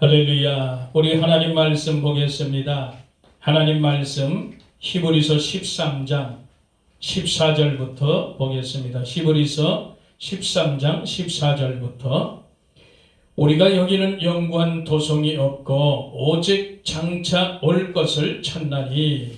할렐루야. 우리 하나님 말씀 보겠습니다. 하나님 말씀 히브리서 13장 14절부터 보겠습니다. 히브리서 13장 14절부터 우리가 여기는 영구한 도성이 없고 오직 장차 올 것을 찾나니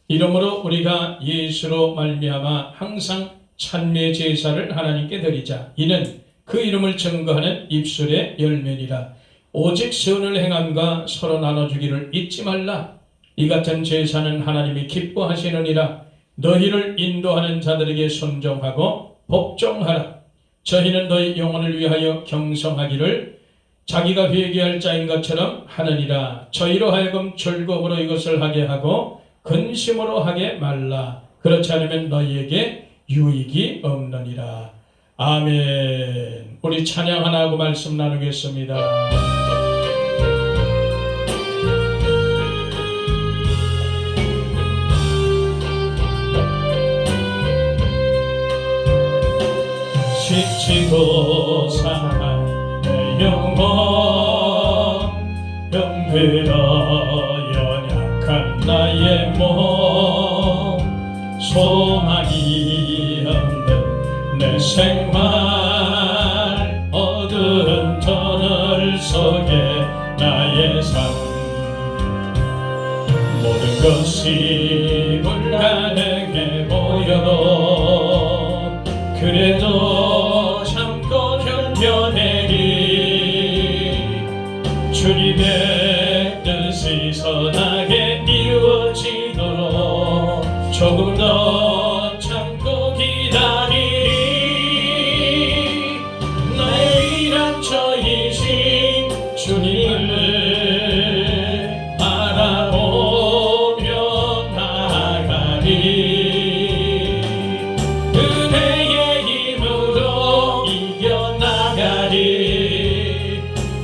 이러므로 우리가 예수로 말미암아 항상 찬미 제사를 하나님께 드리자. 이는 그 이름을 증거하는 입술의 열매니라. 오직 선을 행함과 서로 나눠주기를 잊지 말라. 이 같은 제사는 하나님이 기뻐하시느니라. 너희를 인도하는 자들에게 순종하고 복종하라. 저희는 너희 영혼을 위하여 경성하기를 자기가 회개할 자인 것처럼 하느니라. 저희로 하여금 즐거움으로 이것을 하게 하고 근심으로 하게 말라. 그렇지 않으면 너희에게 유익이 없느니라. 아멘. 우리 찬양 하나 하고 말씀 나누겠습니다. 지치고 상한 내 영혼 병들어 연약한 나의 몸 소망이 없는 내 생활 어두운 터널 속에 나의 삶 모든 것이 불가능해 보여도 그래도 참고 견뎌내리 주님의 뜻이 선하게 이루어지도록 조금 더 참고 기다리리 나의 위란 저이신 주님을 바라보며 나아가리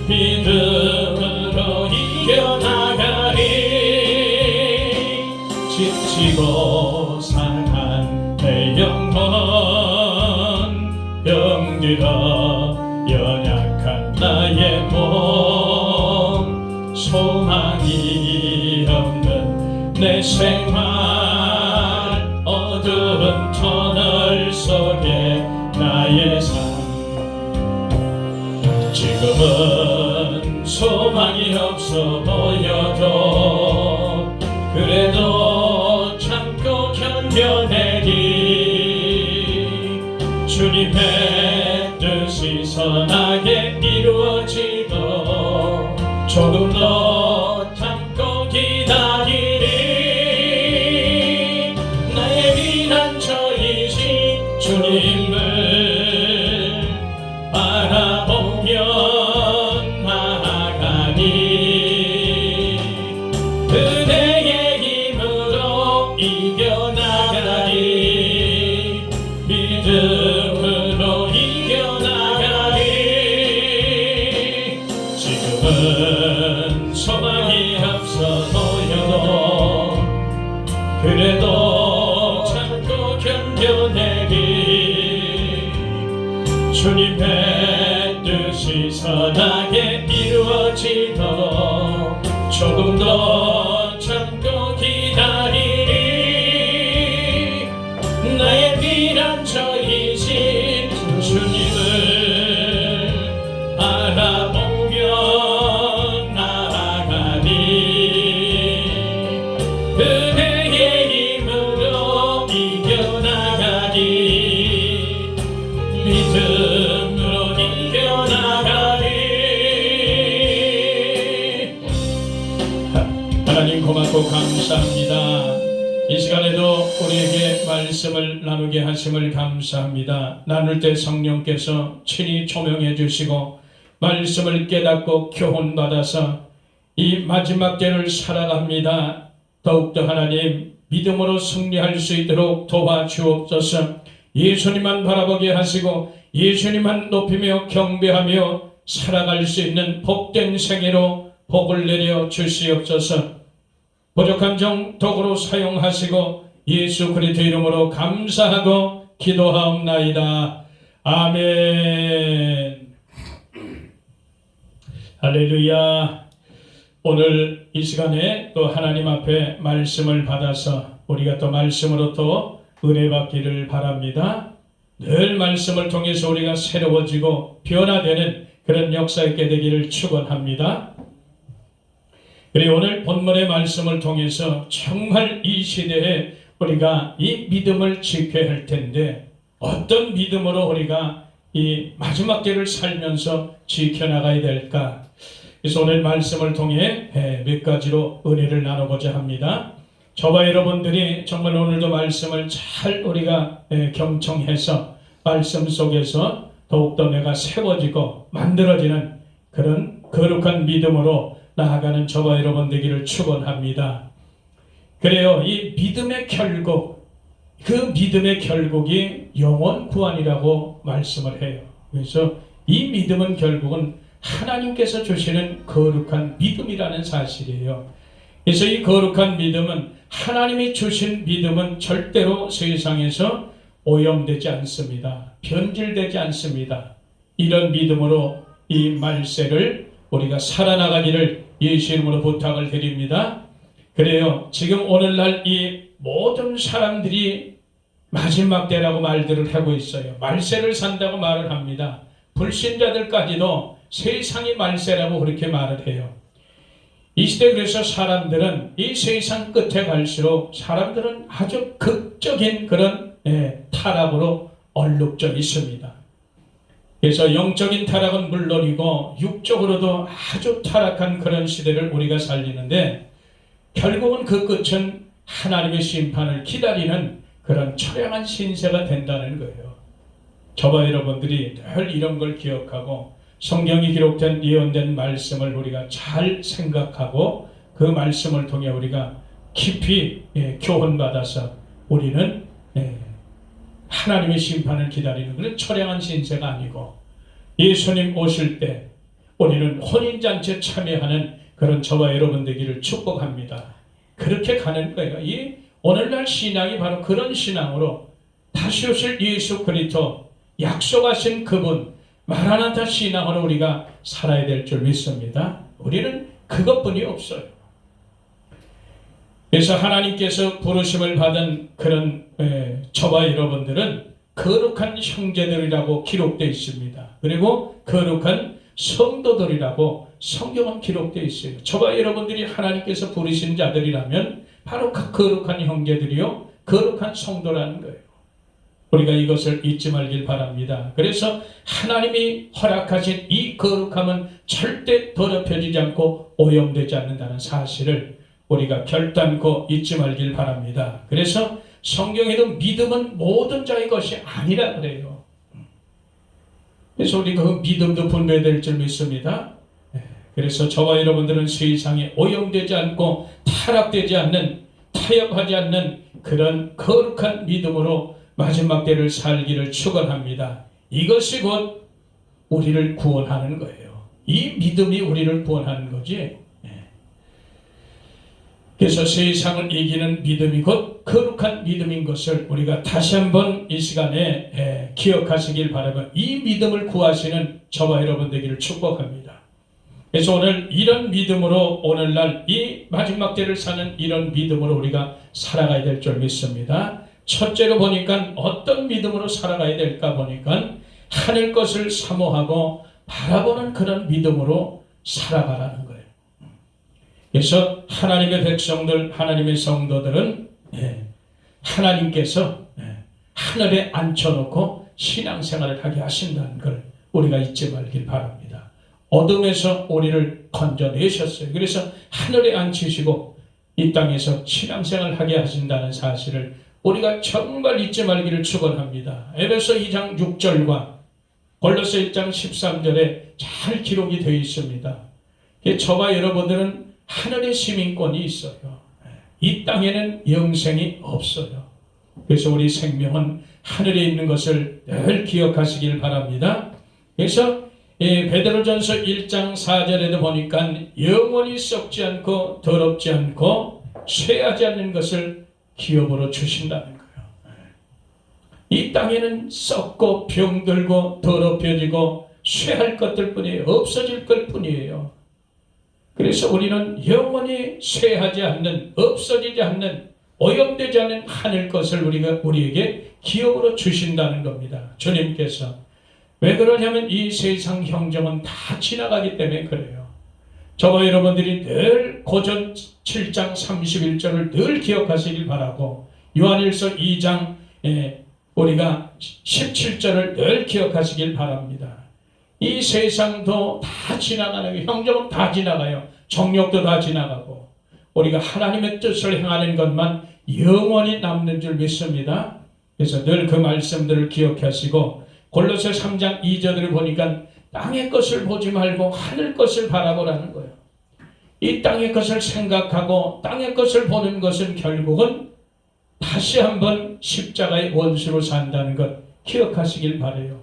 믿음으로 이겨나가리 지치고 상한 내 영혼 병들어 연약한 나의 몸 소망이 없는 내 생활 어두운 터널 속에 나의 삶 지금은 소망이 없어 보여도 그래도 참고 견뎌내리 주님의 뜻이 선하게 이루어지도록 조금 더 참고 기다리리 나의 위한 저이신 주님을 바라보며 나아가니 그대의 힘으로 이겨나가리 믿음으로 이겨나가리 지금은 소망이 없어 보여도 그래도 참고 견뎌내리 주님의 뜻이 선하게 이루어지도록 조금 더 참고 기다리리 나의 위란 저이신 주님을 바라보며 나아가니 그대의 힘으로 이겨나가니 믿음으로 이겨나가리 하나님 고맙고 감사합니다. 이 시간에도 우리에게 말씀을 나누게 하심을 감사합니다. 나눌 때 성령께서 친히 조명해 주시고 말씀을 깨닫고 교훈받아서 이 마지막 때를 살아갑니다. 더욱더 하나님 믿음으로 승리할 수 있도록 도와주옵소서. 예수님만 바라보게 하시고 예수님만 높이며 경배하며 살아갈 수 있는 복된 생애로 복을 내려 주시옵소서. 부족한 정 덕으로 사용하시고 예수 그리스도 이름으로 감사하고 기도하옵나이다. 아멘. 할렐루야. 오늘 이 시간에 또 하나님 앞에 말씀을 받아서 우리가 또 말씀으로 또 은혜 받기를 바랍니다. 늘 말씀을 통해서 우리가 새로워지고 변화되는 그런 역사 있게 되기를 축원합니다. 그리고 오늘 본문의 말씀을 통해서 정말 이 시대에 우리가 이 믿음을 지켜야 할 텐데 어떤 믿음으로 우리가 이 마지막 때를 살면서 지켜나가야 될까? 그래서 오늘 말씀을 통해 몇 가지로 은혜를 나누고자 합니다. 저와 여러분들이 정말 오늘도 말씀을 잘 우리가 경청해서 말씀 속에서 더욱더 내가 세워지고 만들어지는 그런 거룩한 믿음으로 나아가는 저와 여러분 되기를 축원합니다. 그래요. 이 믿음의 결국, 그 믿음의 결국이 영혼 구원이라고 말씀을 해요. 그래서 이 믿음은 결국은 하나님께서 주시는 거룩한 믿음이라는 사실이에요. 그래서 이 거룩한 믿음은 하나님이 주신 믿음은 절대로 세상에서 오염되지 않습니다. 변질되지 않습니다. 이런 믿음으로 이 말세를 우리가 살아나가기를 예수 이름으로 부탁을 드립니다. 그래요. 지금 오늘날 이 모든 사람들이 마지막 때라고 말들을 하고 있어요. 말세를 산다고 말을 합니다. 불신자들까지도 세상이 말세라고 그렇게 말을 해요. 이 시대 그래서 사람들은 이 세상 끝에 갈수록 사람들은 아주 극적인 그런 타락으로 얼룩져 있습니다. 그래서 영적인 타락은 물론이고 육적으로도 아주 타락한 그런 시대를 우리가 살리는데 결국은 그 끝은 하나님의 심판을 기다리는 그런 처량한 신세가 된다는 거예요. 저와 여러분들이 늘 이런 걸 기억하고 성경이 기록된 예언된 말씀을 우리가 잘 생각하고 그 말씀을 통해 우리가 깊이 교훈받아서 우리는 하나님의 심판을 기다리는 그런 처량한 신세가 아니고 예수님 오실 때 우리는 혼인잔치에 참여하는 그런 저와 여러분 되기를 축복합니다. 그렇게 가는 거예요. 이 오늘날 신앙이 바로 그런 신앙으로 다시 오실 예수 그리스도 약속하신 그분 마라나타 신앙으로 우리가 살아야 될 줄 믿습니다. 우리는 그것뿐이 없어요. 그래서 하나님께서 부르심을 받은 그런 저와 여러분들은 거룩한 형제들이라고 기록되어 있습니다. 그리고 거룩한 성도들이라고 성경은 기록되어 있어요. 저와 여러분들이 하나님께서 부르신 자들이라면 바로 그 거룩한 형제들이요 거룩한 성도라는 거예요. 우리가 이것을 잊지 말길 바랍니다. 그래서 하나님이 허락하신 이 거룩함은 절대 더럽혀지지 않고 오염되지 않는다는 사실을 우리가 결단코 잊지 말길 바랍니다. 그래서 성경에도 믿음은 모든 자의 것이 아니라 그래요. 그래서 우리가 그 믿음도 분배될 줄 믿습니다. 그래서 저와 여러분들은 세상에 오염되지 않고 타락되지 않는, 타협하지 않는 그런 거룩한 믿음으로 마지막 때를 살기를 축원합니다. 이것이 곧 우리를 구원하는 거예요. 이 믿음이 우리를 구원하는 거지. 그래서 세상을 이기는 믿음이 곧 거룩한 믿음인 것을 우리가 다시 한번 이 시간에 기억하시길 바라며 이 믿음을 구하시는 저와 여러분 되기를 축복합니다. 그래서 오늘 이런 믿음으로 오늘날 이 마지막 때를 사는 이런 믿음으로 우리가 살아가야 될 줄 믿습니다. 첫째로 보니까 어떤 믿음으로 살아가야 될까 보니까 하늘 것을 사모하고 바라보는 그런 믿음으로 살아가라는 거예요. 그래서 하나님의 백성들, 하나님의 성도들은 하나님께서 하늘에 앉혀놓고 신앙생활을 하게 하신다는 걸 우리가 잊지 말길 바랍니다. 어둠에서 우리를 건져내셨어요. 그래서 하늘에 앉히시고 이 땅에서 신앙생활을 하게 하신다는 사실을 우리가 정말 잊지 말기를 축원합니다. 에베소 2장 6절과 골로새 1장 13절에 잘 기록이 되어 있습니다. 저와 여러분들은 하늘의 시민권이 있어요. 이 땅에는 영생이 없어요. 그래서 우리 생명은 하늘에 있는 것을 늘 기억하시길 바랍니다. 그래서 베드로전서 1장 4절에도 보니까 영원히 썩지 않고 더럽지 않고 쇠하지 않는 것을 기업으로 주신다는 거예요. 이 땅에는 썩고 병들고 더럽혀지고 쇠할 것들 뿐이에요. 없어질 것 뿐이에요. 그래서 우리는 영원히 쇠하지 않는, 없어지지 않는, 오염되지 않는 하늘 것을 우리에게 기업으로 주신다는 겁니다. 주님께서. 왜 그러냐면 이 세상 형정은 다 지나가기 때문에 그래요. 저와 여러분들이 늘 고전 7장 31절을 늘 기억하시길 바라고, 요한일서 2장 우리가 17절을 늘 기억하시길 바랍니다. 이 세상도 다 지나가는 거예요. 형정은 다 지나가요. 정욕도 다 지나가고, 우리가 하나님의 뜻을 행하는 것만 영원히 남는 줄 믿습니다. 그래서 늘 그 말씀들을 기억하시고, 골로새 3장 2절을 보니까 땅의 것을 보지 말고 하늘 것을 바라보라는 거예요. 이 땅의 것을 생각하고 땅의 것을 보는 것은 결국은 다시 한번 십자가의 원수로 산다는 것 기억하시길 바라요.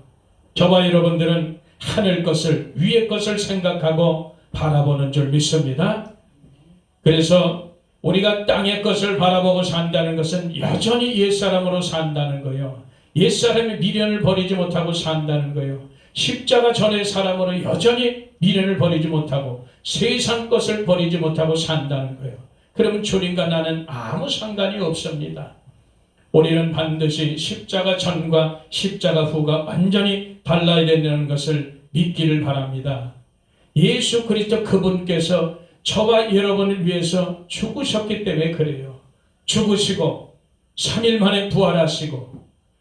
저와 여러분들은 하늘 것을, 위의 것을 생각하고 바라보는 줄 믿습니다. 그래서 우리가 땅의 것을 바라보고 산다는 것은 여전히 옛사람으로 산다는 거예요. 옛사람의 미련을 버리지 못하고 산다는 거예요. 십자가 전의 사람으로 여전히 미련을 버리지 못하고 세상 것을 버리지 못하고 산다는 거예요. 그러면 주님과 나는 아무 상관이 없습니다. 우리는 반드시 십자가 전과 십자가 후가 완전히 달라야 된다는 것을 믿기를 바랍니다. 예수 그리스도 그분께서 저와 여러분을 위해서 죽으셨기 때문에 그래요. 죽으시고 3일 만에 부활하시고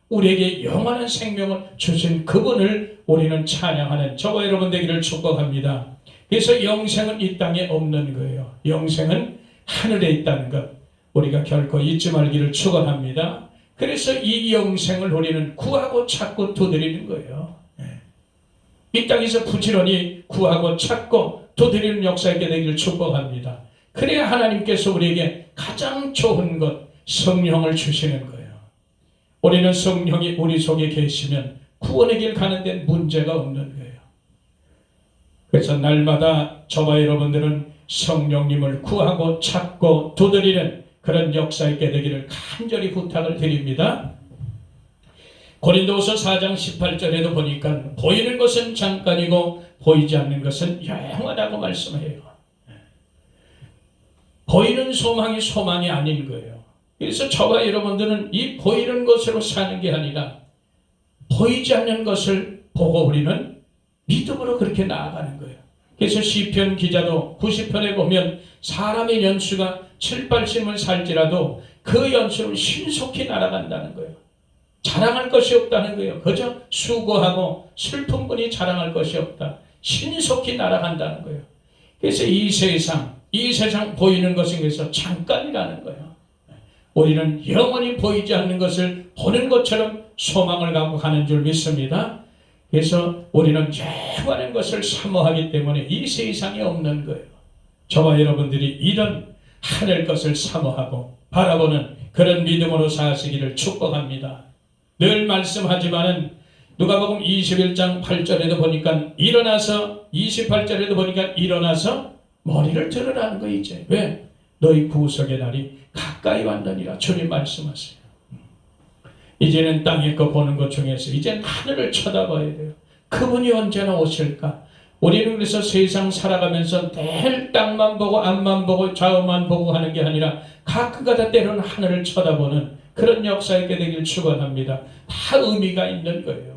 우리에게 영원한 생명을 주신 그분을 우리는 찬양하는 저와 여러분 되기를 축복합니다. 그래서 영생은 이 땅에 없는 거예요. 영생은 하늘에 있다는 것 우리가 결코 잊지 말기를 축원합니다. 그래서 이 영생을 우리는 구하고 찾고 두드리는 거예요. 이 땅에서 부지런히 구하고 찾고 두드리는 역사 있게 되기를 축복합니다. 그래야 하나님께서 우리에게 가장 좋은 것 성령을 주시는 거예요. 우리는 성령이 우리 속에 계시면 구원의 길 가는 데 문제가 없는 거예요. 그래서 날마다 저와 여러분들은 성령님을 구하고 찾고 두드리는 그런 역사 있게 되기를 간절히 부탁을 드립니다. 고린도후서 4장 18절에도 보니까 보이는 것은 잠깐이고 보이지 않는 것은 영원하다고 말씀해요. 보이는 소망이 소망이 아닌 거예요. 그래서 저와 여러분들은 이 보이는 것으로 사는 게 아니라 보이지 않는 것을 보고 우리는 믿음으로 그렇게 나아가는 거예요. 그래서 시편 기자도 90편에 보면 사람의 연수가 7, 80을 살지라도 그 연수는 신속히 날아간다는 거예요. 자랑할 것이 없다는 거예요. 그저 수고하고 슬픈 분이 자랑할 것이 없다. 신속히 날아간다는 거예요. 그래서 이 세상 보이는 것은 그래서 잠깐이라는 거예요. 우리는 영원히 보이지 않는 것을 보는 것처럼 소망을 갖고 가는 줄 믿습니다. 그래서 우리는 영원한 것을 사모하기 때문에 이 세상에 없는 거예요. 저와 여러분들이 이런 하늘 것을 사모하고 바라보는 그런 믿음으로 사시기를 축복합니다. 늘 말씀하지만은 누가복음 21장 8절에도 보니까 일어나서 28절에도 보니까 일어나서 머리를 들으라는 거 이제. 왜? 너희 구속의 날이 가까이 왔느니라 주님 말씀하세요. 이제는 땅의 거 보는 것 중에서 이제는 하늘을 쳐다봐야 돼요. 그분이 언제나 오실까? 우리는 그래서 세상 살아가면서 늘 땅만 보고 앞만 보고 좌우만 보고 하는 게 아니라 가끔가다 때로는 하늘을 쳐다보는 그런 역사 있게 되길 축원합니다. 다 의미가 있는 거예요.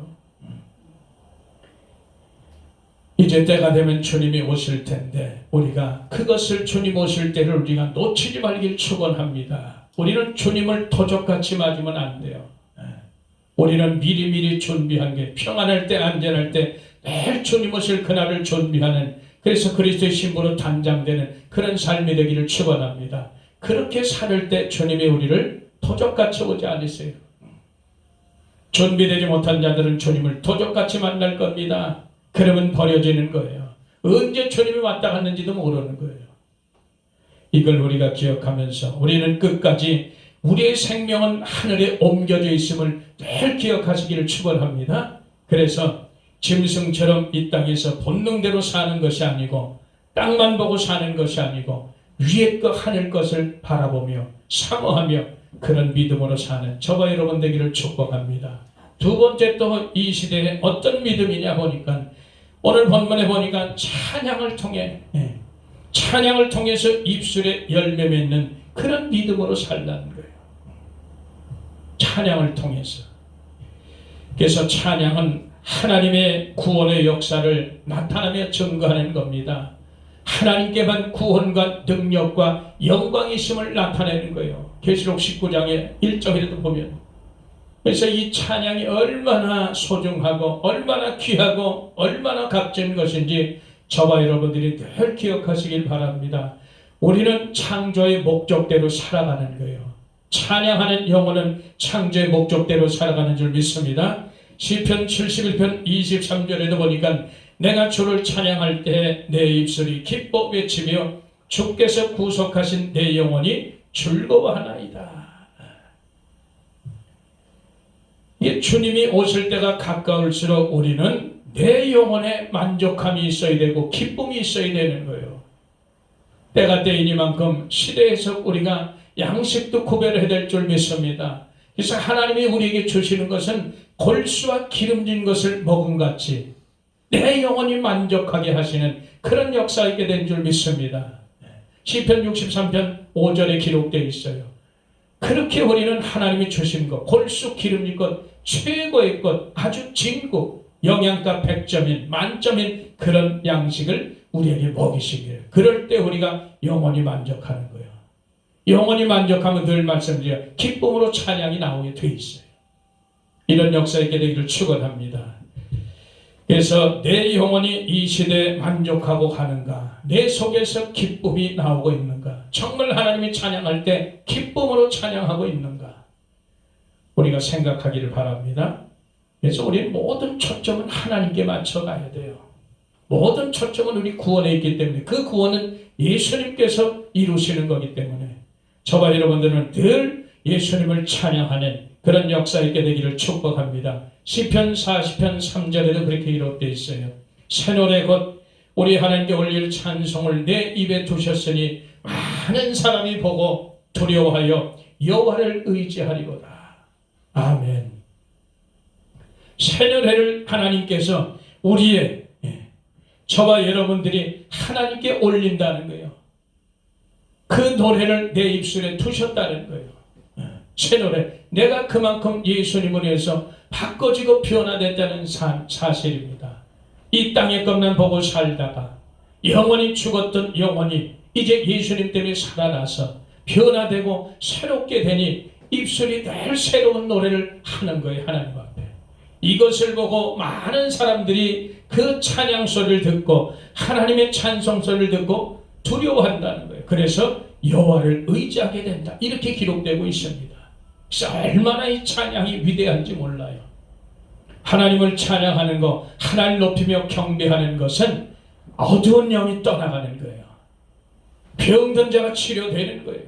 이제 때가 되면 주님이 오실 텐데 우리가 그것을 주님 오실 때를 우리가 놓치지 말길 축원합니다. 우리는 주님을 도적같이 맞으면 안 돼요. 우리는 미리미리 준비한 게 평안할 때 안전할 때 매일 주님 오실 그날을 준비하는 그래서 그리스도의 신부로 단장되는 그런 삶이 되기를 축원합니다. 그렇게 살 때 주님이 우리를 도적같이 오지 않으세요. 준비되지 못한 자들은 주님을 도적같이 만날 겁니다. 그러면 버려지는 거예요. 언제 주님이 왔다 갔는지도 모르는 거예요. 이걸 우리가 기억하면서 우리는 끝까지 우리의 생명은 하늘에 옮겨져 있음을 늘 기억하시기를 축원합니다. 그래서 짐승처럼 이 땅에서 본능대로 사는 것이 아니고 땅만 보고 사는 것이 아니고 위의 것 하늘 것을 바라보며 사모하며 그런 믿음으로 사는 저와 여러분 되기를 축복합니다. 두 번째 또 이 시대에 어떤 믿음이냐 보니까 오늘 본문에 보니까 찬양을 통해, 찬양을 통해서 입술에 열매 맺는 그런 믿음으로 살라는 거예요. 찬양을 통해서. 그래서 찬양은 하나님의 구원의 역사를 나타내며 증거하는 겁니다. 하나님께만 구원과 능력과 영광이 있음을 나타내는 거예요. 계시록 19장의 1절에도 보면. 그래서 이 찬양이 얼마나 소중하고 얼마나 귀하고 얼마나 값진 것인지 저와 여러분들이 늘 기억하시길 바랍니다. 우리는 창조의 목적대로 살아가는 거예요. 찬양하는 영혼은 창조의 목적대로 살아가는 줄 믿습니다. 시편 71편 23절에도 보니까 내가 주를 찬양할 때 내 입술이 기뻐 외치며 주께서 구속하신 내 영혼이 즐거워하나이다. 이 주님이 오실 때가 가까울수록 우리는 내 영혼에 만족함이 있어야 되고 기쁨이 있어야 되는 거예요. 때가 때이니만큼 시대에서 우리가 양식도 구별해야 될 줄 믿습니다. 그래서 하나님이 우리에게 주시는 것은 골수와 기름진 것을 먹은 같이 내 영혼이 만족하게 하시는 그런 역사가 있게 된 줄 믿습니다. 시편 63편 5절에 기록되어 있어요. 그렇게 우리는 하나님이 주신 것, 골수 기름진 것, 최고의 것, 아주 진국, 영양가 100점인 만점인 그런 양식을 우리에게 먹이시기를. 그럴 때 우리가 영원히 만족하는 거예요. 영원히 만족하면 늘 말씀드려요. 기쁨으로 찬양이 나오게 돼 있어요. 이런 역사 있게 되기를 축원합니다. 그래서 내 영혼이 이 시대에 만족하고 가는가? 내 속에서 기쁨이 나오고 있는가? 정말 하나님이 찬양할 때 기쁨으로 찬양하고 있는가? 우리가 생각하기를 바랍니다. 그래서 우리는 모든 초점은 하나님께 맞춰가야 돼요. 모든 초점은 우리 구원에 있기 때문에 그 구원은 예수님께서 이루시는 거기 때문에 저와 여러분들은 늘 예수님을 찬양하는 그런 역사 있게 되기를 축복합니다. 시편 40편 3절에도 그렇게 기록되어 있어요. 새 노래 곧 우리 하나님께 올릴 찬송을 내 입에 두셨으니 많은 사람이 보고 두려워하여 여호와를 의지하리로다. 아멘. 새 노래를 하나님께서 우리의 저와 여러분들이 하나님께 올린다는 거예요. 그 노래를 내 입술에 두셨다는 거예요. 새 노래. 내가 그만큼 예수님을 위해서 바꿔지고 변화됐다는 사실입니다. 이 땅의 것만 보고 살다가 영원히 죽었던 영혼이 이제 예수님 때문에 살아나서 변화되고 새롭게 되니 입술이 늘 새로운 노래를 하는 거예요. 하나님 앞에. 이것을 보고 많은 사람들이 그 찬양 소리를 듣고 하나님의 찬송 소리를 듣고 두려워한다는 거예요. 그래서 여호와를 의지하게 된다. 이렇게 기록되고 있습니다. 그래서 얼마나 이 찬양이 위대한지 몰라요. 하나님을 찬양하는 것, 하나님을 높이며 경배하는 것은 어두운 영이 떠나가는 거예요. 병든 자가 치료되는 거예요.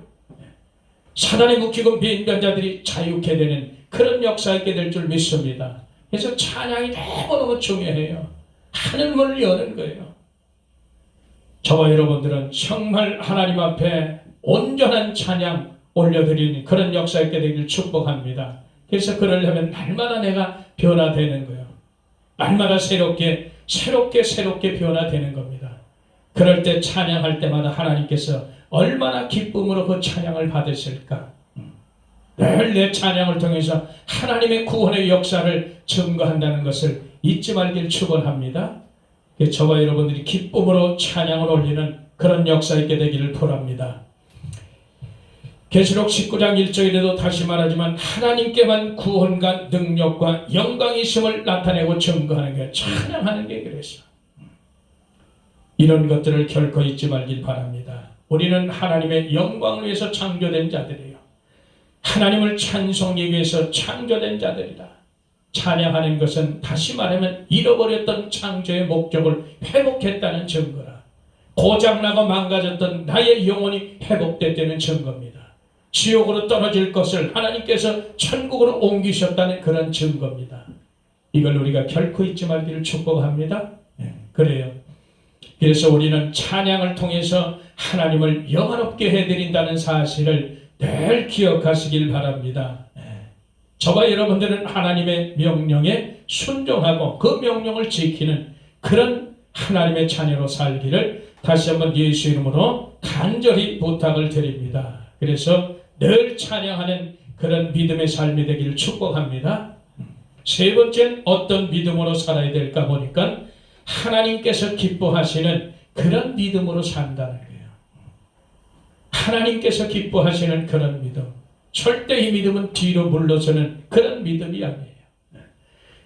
사단에 묶이고 빈변 자들이 자유케 되는 그런 역사 있게 될 줄 믿습니다. 그래서 찬양이 너무너무 중요해요. 하늘문을 여는 거예요. 저와 여러분들은 정말 하나님 앞에 온전한 찬양 올려드리는 그런 역사 있게 되길 축복합니다. 그래서 그러려면 날마다 내가 변화되는 거예요. 날마다 새롭게 변화되는 겁니다. 그럴 때 찬양할 때마다 하나님께서 얼마나 기쁨으로 그 찬양을 받으실까. 늘 내 찬양을 통해서 하나님의 구원의 역사를 증거한다는 것을 잊지 말길 축원합니다. 저와 여러분들이 기쁨으로 찬양을 올리는 그런 역사 있게 되기를 바랍니다. 계시록 19장 1절에도 다시 말하지만 하나님께만 구원과 능력과 영광이 있음을 나타내고 증거하는 게 찬양하는 게 그래서 이런 것들을 결코 잊지 말길 바랍니다. 우리는 하나님의 영광을 위해서 창조된 자들이에요. 하나님을 찬송하기 위해서 창조된 자들이다. 찬양하는 것은 다시 말하면 잃어버렸던 창조의 목적을 회복했다는 증거라. 고장나고 망가졌던 나의 영혼이 회복됐다는 증거입니다. 지옥으로 떨어질 것을 하나님께서 천국으로 옮기셨다는 그런 증거입니다. 이걸 우리가 결코 잊지 말기를 축복합니다. 그래요. 그래서 우리는 찬양을 통해서 하나님을 영화롭게 해드린다는 사실을 늘 기억하시길 바랍니다. 저와 여러분들은 하나님의 명령에 순종하고 그 명령을 지키는 그런 하나님의 자녀로 살기를 다시 한번 예수 이름으로 간절히 부탁을 드립니다. 그래서 늘 찬양하는 그런 믿음의 삶이 되기를 축복합니다. 세 번째는 어떤 믿음으로 살아야 될까 보니까 하나님께서 기뻐하시는 그런 믿음으로 산다는 거예요. 하나님께서 기뻐하시는 그런 믿음. 절대 이 믿음은 뒤로 물러서는 그런 믿음이 아니에요.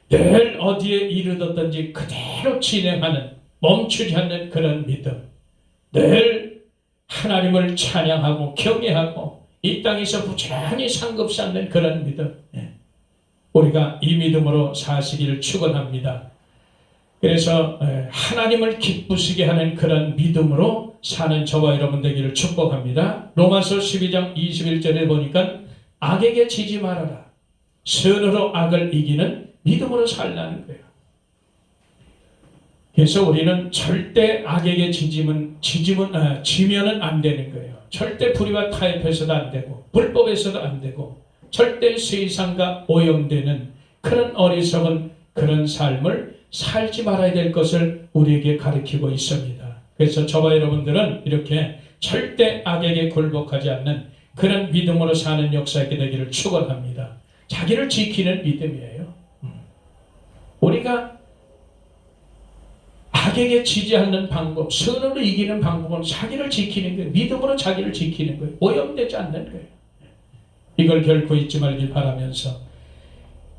늘 어디에 이르렀든지 그대로 진행하는, 멈추지 않는 그런 믿음. 늘 하나님을 찬양하고 경외하고 이 땅에서 부지런히 상급받는 그런 믿음. 우리가 이 믿음으로 사시기를 축원합니다. 그래서 하나님을 기쁘시게 하는 그런 믿음으로 사는 저와 여러분 되기를 축복합니다. 로마서 12장 21절에 보니까 악에게 지지 말아라. 선으로 악을 이기는 믿음으로 살라는 거예요. 그래서 우리는 절대 악에게 지면은 안 되는 거예요. 절대 불의와 타협해서도 안 되고 불법에서도 안 되고 절대 세상과 오염되는 그런 어리석은 그런 삶을 살지 말아야 될 것을 우리에게 가르치고 있습니다. 그래서 저와 여러분들은 이렇게 절대 악에게 굴복하지 않는 그런 믿음으로 사는 역사가 되기를 축원합니다. 자기를 지키는 믿음이에요. 우리가 악에게 지지 않는 방법, 선으로 이기는 방법은 자기를 지키는 거예요. 믿음으로 자기를 지키는 거예요. 오염되지 않는 거예요. 이걸 결코 잊지 말길 바라면서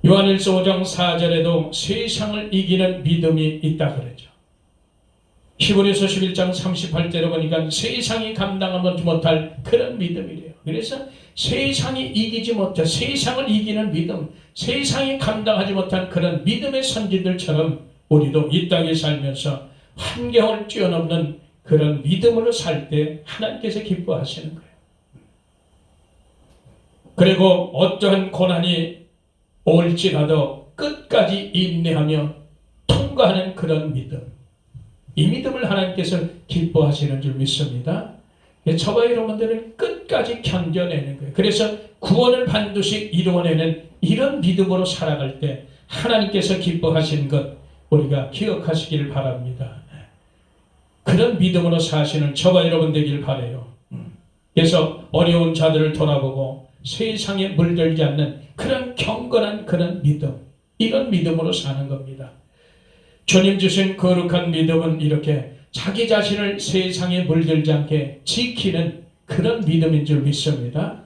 요한일서 5장 4절에도 세상을 이기는 믿음이 있다 그러죠. 히브리서 11장 38절에 보니까 세상이 감당하지 못할 그런 믿음이래요. 그래서 세상이 이기지 못해 세상을 이기는 믿음, 세상이 감당하지 못한 그런 믿음의 선진들처럼 우리도 이 땅에 살면서 환경을 뛰어넘는 그런 믿음으로 살 때 하나님께서 기뻐하시는 거예요. 그리고 어떠한 고난이 올지라도 끝까지 인내하며 통과하는 그런 믿음, 이 믿음을 하나님께서 기뻐하시는 줄 믿습니다. 저와 여러분들은 끝까지 견뎌내는 거예요. 그래서 구원을 반드시 이루어내는 이런 믿음으로 살아갈 때 하나님께서 기뻐하시는 것 우리가 기억하시길 바랍니다. 그런 믿음으로 사시는 저와 여러분 되길 바라요. 그래서 어려운 자들을 돌아보고 세상에 물들지 않는 그런 경건한 그런 믿음, 이런 믿음으로 사는 겁니다. 주님 주신 거룩한 믿음은 이렇게 자기 자신을 세상에 물들지 않게 지키는 그런 믿음인 줄 믿습니다.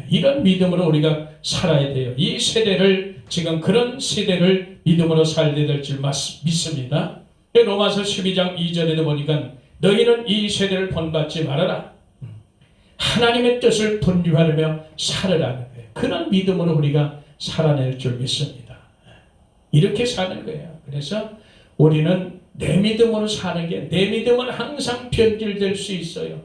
이런 믿음으로 우리가 살아야 돼요. 이 세대를 지금 그런 세대를 믿음으로 살아야 될 줄 믿습니다. 로마서 12장 2절에도 보니까 너희는 이 세대를 본받지 말아라. 하나님의 뜻을 분류하려며 살으라는 거예요. 그런 믿음으로 우리가 살아낼 줄 믿습니다. 이렇게 사는 거예요. 그래서 우리는 내 믿음으로 사는 게, 내 믿음은 항상 변질될 수 있어요.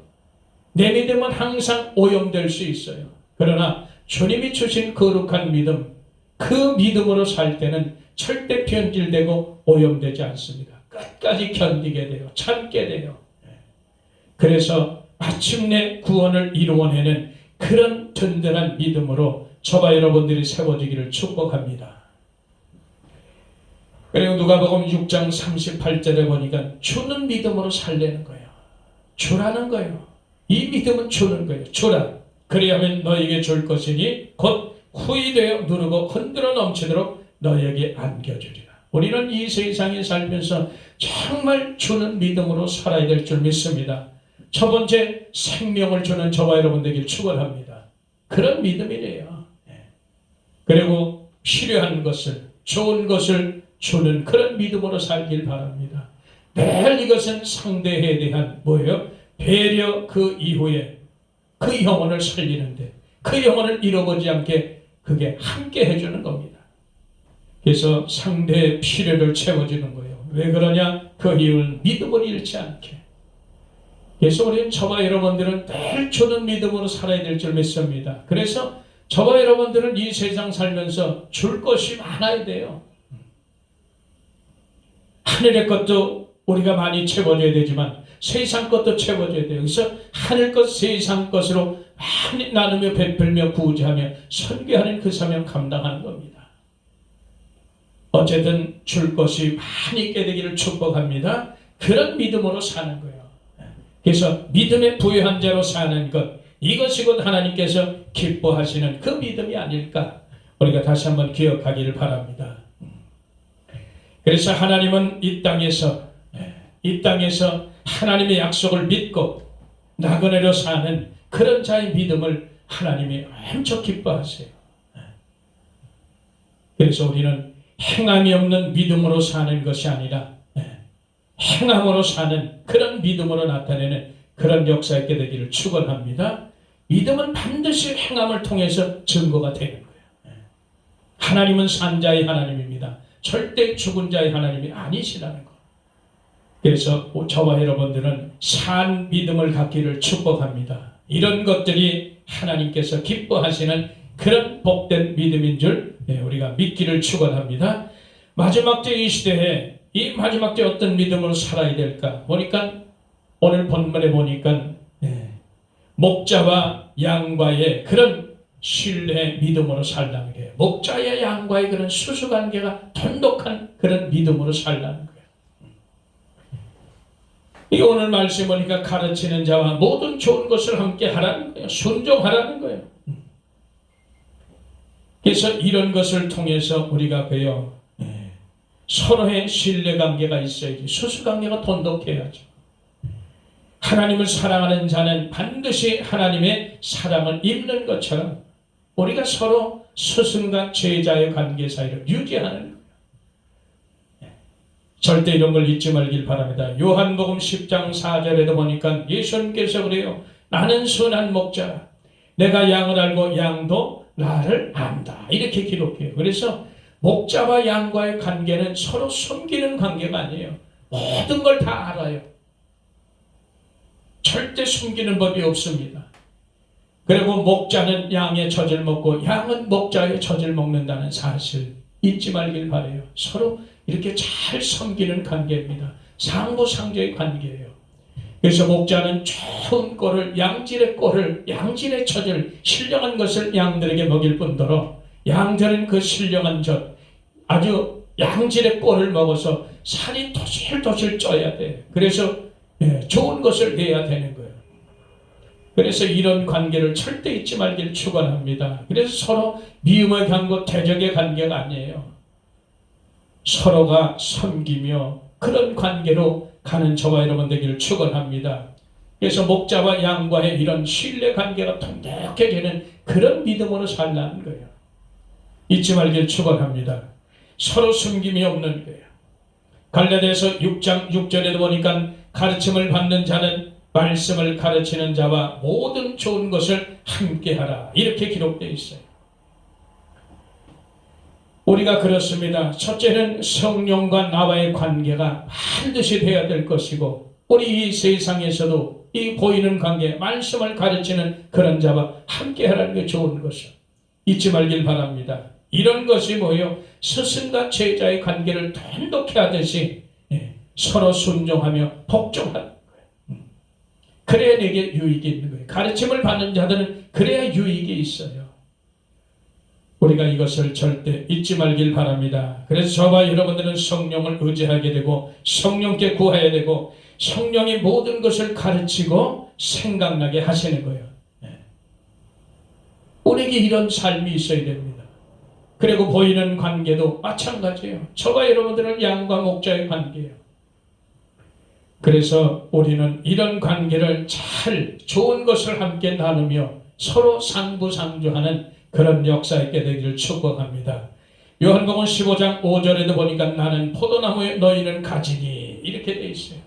내 믿음은 항상 오염될 수 있어요. 그러나 주님이 주신 거룩한 믿음, 그 믿음으로 살 때는 절대 변질되고 오염되지 않습니다. 끝까지 견디게 돼요. 참게 돼요. 그래서 마침내 구원을 이루어내는 그런 든든한 믿음으로 저와 여러분들이 세워지기를 축복합니다. 그리고 누가복음 6장 38절에 보니까 주는 믿음으로 살려는 거예요. 주라는 거예요. 이 믿음은 주는 거예요. 주라. 그리하면 너에게 줄 것이니 곧 후이되어 누르고 흔들어 넘치도록 너에게 안겨주리라. 우리는 이 세상에 살면서 정말 주는 믿음으로 살아야 될 줄 믿습니다. 첫 번째, 생명을 주는 저와 여러분 되길 축원합니다. 그런 믿음이래요. 그리고 필요한 것을, 좋은 것을 주는 그런 믿음으로 살길 바랍니다. 매일 이것은 상대에 대한 뭐예요? 배려. 그 이후에 그 영혼을 살리는데, 그 영혼을 잃어보지 않게 그게 함께 해주는 겁니다. 그래서 상대의 필요를 채워주는 거예요. 왜 그러냐? 그 이유는 믿음을 잃지 않게. 그래서 우리는 저와 여러분들은 늘 주는 믿음으로 살아야 될 줄 믿습니다. 그래서 저와 여러분들은 이 세상 살면서 줄 것이 많아야 돼요. 하늘의 것도 우리가 많이 채워줘야 되지만 세상 것도 채워줘야 돼요. 그래서 하늘 것, 세상 것으로 많이 나누며 베풀며 구제하며 선교하는 그 사명 감당하는 겁니다. 어쨌든 줄 것이 많이 있게 되기를 축복합니다. 그런 믿음으로 사는 거예요. 그래서 믿음의 부유한 자로 사는 것, 이것이 곧 하나님께서 기뻐하시는 그 믿음이 아닐까, 우리가 다시 한번 기억하기를 바랍니다. 그래서 하나님은 이 땅에서 하나님의 약속을 믿고 나그네로 사는 그런 자의 믿음을 하나님이 엄청 기뻐하세요. 그래서 우리는 행함이 없는 믿음으로 사는 것이 아니라 행함으로 사는 그런 믿음으로 나타내는 그런 역사 있게 되기를 축원합니다. 믿음은 반드시 행함을 통해서 증거가 되는 거예요. 하나님은 산자의 하나님입니다. 절대 죽은 자의 하나님이 아니시라는 것. 그래서 저와 여러분들은 산 믿음을 갖기를 축복합니다. 이런 것들이 하나님께서 기뻐하시는 그런 복된 믿음인 줄 우리가 믿기를 축원합니다. 마지막 때 이 시대에 이 마지막 때 어떤 믿음으로 살아야 될까 보니까, 오늘 본문에 보니까 목자와 양과의 그런 신뢰의 믿음으로 살라는 거예요. 목자와 양과의 그런 수수관계가 돈독한 그런 믿음으로 살라는 거예요. 이 오늘 말씀 보니까 가르치는 자와 모든 좋은 것을 함께 하라는 거예요. 순종하라는 거예요. 그래서 이런 것을 통해서 우리가 서로의 신뢰관계가 있어야지. 수수관계가 돈독해야죠. 하나님을 사랑하는 자는 반드시 하나님의 사랑을 입는 것처럼 우리가 서로 스승과 제자의 관계 사이를 유지하는 거예요. 절대 이런 걸 잊지 말길 바랍니다. 요한복음 10장 4절에도 보니까 예수님께서 그래요. 나는 선한 목자라. 내가 양을 알고 양도 나를 안다. 이렇게 기록해요. 그래서 목자와 양과의 관계는 서로 숨기는 관계가 아니에요. 모든 걸 다 알아요. 절대 숨기는 법이 없습니다. 그리고 목자는 양의 젖을 먹고 양은 목자의 젖을 먹는다는 사실 잊지 말길 바라요. 서로 이렇게 잘 섬기는 관계입니다. 상부상조의 관계예요. 그래서 목자는 좋은 꼴을, 양질의 꼴을, 양질의 젖을, 신령한 것을 양들에게 먹일 뿐더러 양들은 그 신령한 젖, 아주 양질의 꼴을 먹어서 살이 도실도실 쪄야 돼. 그래서 좋은 것을 내야 되는 거예요. 그래서 이런 관계를 절대 잊지 말기를 축원합니다. 그래서 서로 미움의 관계, 대적의 관계가 아니에요. 서로가 섬기며 그런 관계로 가는 저와 여러분 되기를 축원합니다. 그래서 목자와 양과의 이런 신뢰 관계가 돈독해지는 그런 믿음으로 살라는 거예요. 잊지 말기를 축원합니다. 서로 숨김이 없는 거예요. 갈라디아서 6장 6절에도 보니까 가르침을 받는 자는 말씀을 가르치는 자와 모든 좋은 것을 함께하라. 이렇게 기록되어 있어요. 우리가 그렇습니다. 첫째는 성령과 나와의 관계가 반드시 되어야 될 것이고, 우리 이 세상에서도 이 보이는 관계, 말씀을 가르치는 그런 자와 함께하라는 게 좋은 것을 잊지 말길 바랍니다. 이런 것이 뭐예요? 스승과 제자의 관계를 돈독히 하듯이 서로 순종하며 복종하는 거예요. 그래야 내게 유익이 있는 거예요. 가르침을 받는 자들은 그래야 유익이 있어요. 우리가 이것을 절대 잊지 말길 바랍니다. 그래서 저와 여러분들은 성령을 의지하게 되고 성령께 구해야 되고 성령이 모든 것을 가르치고 생각나게 하시는 거예요. 우리에게 이런 삶이 있어야 됩니다. 그리고 보이는 관계도 마찬가지예요. 저와 여러분들은 양과 목자의 관계예요. 그래서 우리는 이런 관계를 잘 좋은 것을 함께 나누며 서로 상부상조하는 그런 역사 있게 되기를 축복합니다. 요한복음 15장 5절에도 보니까 나는 포도나무에 너희는 가지니 이렇게 돼 있어요.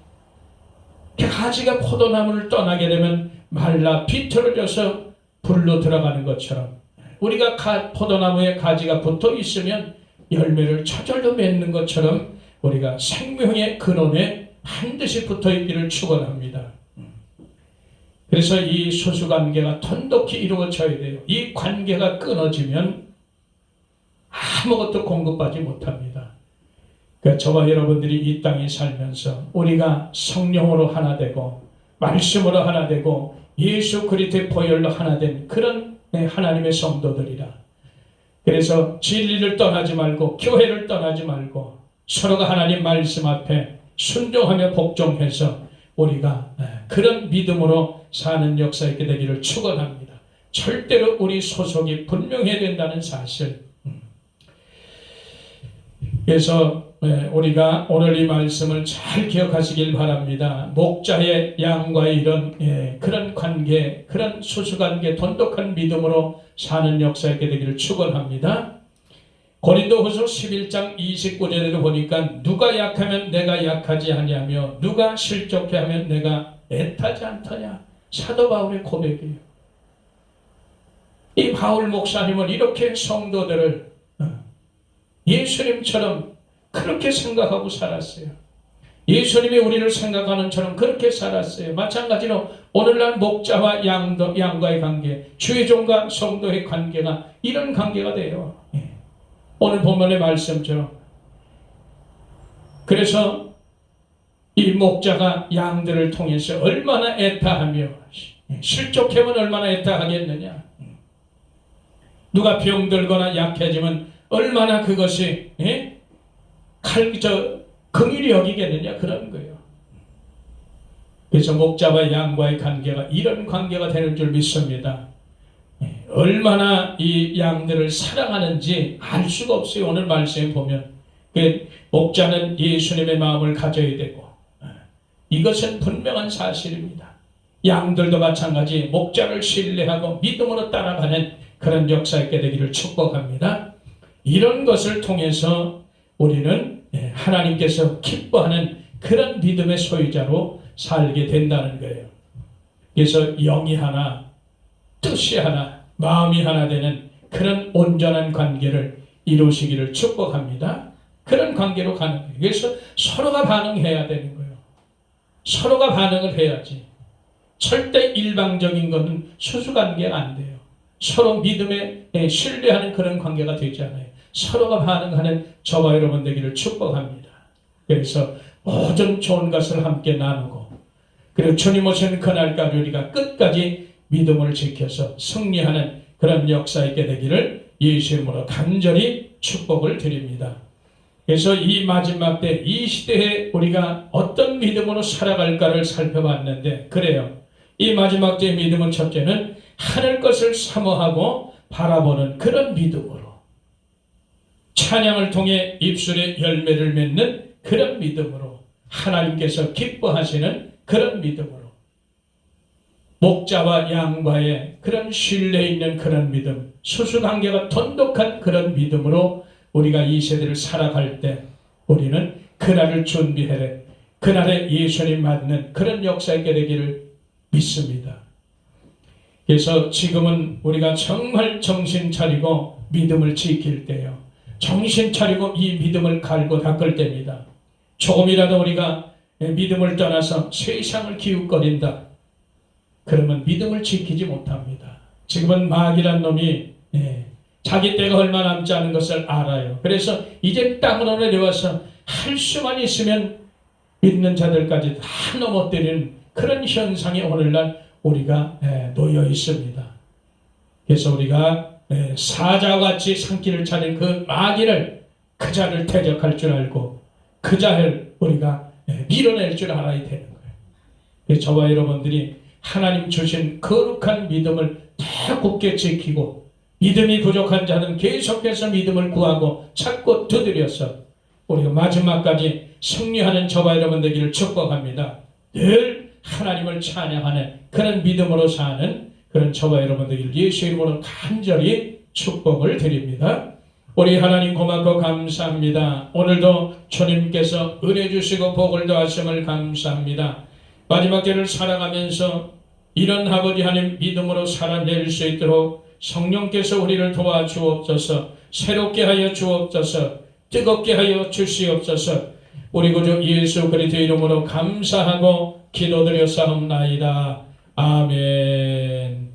가지가 포도나무를 떠나게 되면 말라 비틀어져서 불로 들어가는 것처럼 우리가 포도나무에 가지가 붙어 있으면 열매를 저절로 맺는 것처럼 우리가 생명의 근원에 반드시 붙어 있기를 축원합니다. 그래서 이 소수관계가 돈독히 이루어져야 돼요. 이 관계가 끊어지면 아무것도 공급하지 못합니다. 그러니까 저와 여러분들이 이 땅에 살면서 우리가 성령으로 하나 되고 말씀으로 하나 되고 예수 그리스도의 보혈로 하나 된 그런 하나님의 성도들이라. 그래서 진리를 떠나지 말고 교회를 떠나지 말고 서로가 하나님 말씀 앞에 순종하며 복종해서 우리가 그런 믿음으로 사는 역사 있게 되기를 축원합니다. 절대로 우리 소속이 분명해야 된다는 사실. 그래서 우리가 오늘 이 말씀을 잘 기억하시길 바랍니다. 목자의 양과의 이런 그런 관계, 그런 수수관계, 돈독한 믿음으로 사는 역사 있게 되기를 축원합니다. 고린도후서 11장 29절에도 보니까 누가 약하면 내가 약하지 아니하며 누가 실족해 하면 내가 애타지 않더냐. 사도 바울의 고백이에요. 이 바울 목사님은 이렇게 성도들을 예수님처럼 그렇게 생각하고 살았어요. 예수님이 우리를 생각하는 처럼 그렇게 살았어요. 마찬가지로 오늘날 목자와 양과의 관계, 주의 종과 성도의 관계가 이런 관계가 돼요. 오늘 본문의 말씀처럼. 그래서 이 목자가 양들을 통해서 얼마나 애타하며 실족하면 얼마나 애타하겠느냐. 누가 병들거나 약해지면 얼마나 그것이 긍휼히 여기겠느냐 그런 거예요. 그래서 목자와 양과의 관계가 이런 관계가 되는 줄 믿습니다. 얼마나 이 양들을 사랑하는지 알 수가 없어요. 오늘 말씀에 보면 목자는 예수님의 마음을 가져야 되고 이것은 분명한 사실입니다. 양들도 마찬가지 목자를 신뢰하고 믿음으로 따라가는 그런 역사 있게 되기를 축복합니다. 이런 것을 통해서 우리는 하나님께서 기뻐하는 그런 믿음의 소유자로 살게 된다는 거예요. 그래서 영이 하나, 뜻이 하나, 마음이 하나 되는 그런 온전한 관계를 이루시기를 축복합니다. 그런 관계로 가는 거예요. 그래서 서로가 반응해야 되는 거예요. 서로가 반응을 해야지. 절대 일방적인 것은 수수관계가 안 돼요. 서로 믿음에 신뢰하는 그런 관계가 되지 않아요. 서로가 반응하는 저와 여러분 되기를 축복합니다. 그래서 모든 좋은 것을 함께 나누고 그리고 주님 오시는 그날까지 우리가 끝까지 믿음을 지켜서 승리하는 그런 역사 있게 되기를 예수 이름으로 간절히 축복을 드립니다. 그래서 이 마지막 때 이 시대에 우리가 어떤 믿음으로 살아갈까를 살펴봤는데 그래요. 이 마지막 때의 믿음은 첫째는 하늘 것을 사모하고 바라보는 그런 믿음으로 찬양을 통해 입술에 열매를 맺는 그런 믿음으로 하나님께서 기뻐하시는 그런 믿음으로 목자와 양과의 그런 신뢰 있는 그런 믿음, 수수관계가 돈독한 그런 믿음으로 우리가 이 세대를 살아갈 때 우리는 그날을 준비해야 그날에 예수님 맞는 그런 역사 있게 되기를 믿습니다. 그래서 지금은 우리가 정말 정신 차리고 믿음을 지킬 때요. 정신 차리고 이 믿음을 갈고 닦을 때입니다. 조금이라도 우리가 믿음을 떠나서 세상을 기웃거린다. 그러면 믿음을 지키지 못합니다. 지금은 마귀란 놈이 자기 때가 얼마 남지 않은 것을 알아요. 그래서 이제 땅으로 내려와서 할 수만 있으면 믿는 자들까지 다 넘어뜨리는 그런 현상이 오늘날 우리가 놓여 있습니다. 그래서 우리가 사자와 같이 산기를 차린 그 마귀를 그 자를 대적할 줄 알고 그 자를 우리가 밀어낼 줄 알아야 되는 거예요. 그래서 저와 여러분들이 하나님 주신 거룩한 믿음을 다 굳게 지키고 믿음이 부족한 자는 계속해서 믿음을 구하고 찾고 두드려서 우리가 마지막까지 승리하는 저와 여러분 되기를 축복합니다. 늘 하나님을 찬양하는 그런 믿음으로 사는 그런 저와 여러분 되기를 예수 이름으로 간절히 축복을 드립니다. 우리 하나님 고맙고 감사합니다. 오늘도 주님께서 은혜 주시고 복을 더하심을 감사합니다. 마지막 때를 살아가면서 이런 아버지 하나님 믿음으로 살아낼 수 있도록 성령께서 우리를 도와주옵소서. 새롭게 하여 주옵소서. 뜨겁게 하여 주시옵소서. 우리 구주 예수 그리스도 이름으로 감사하고 기도드려 싸움나이다. 아멘.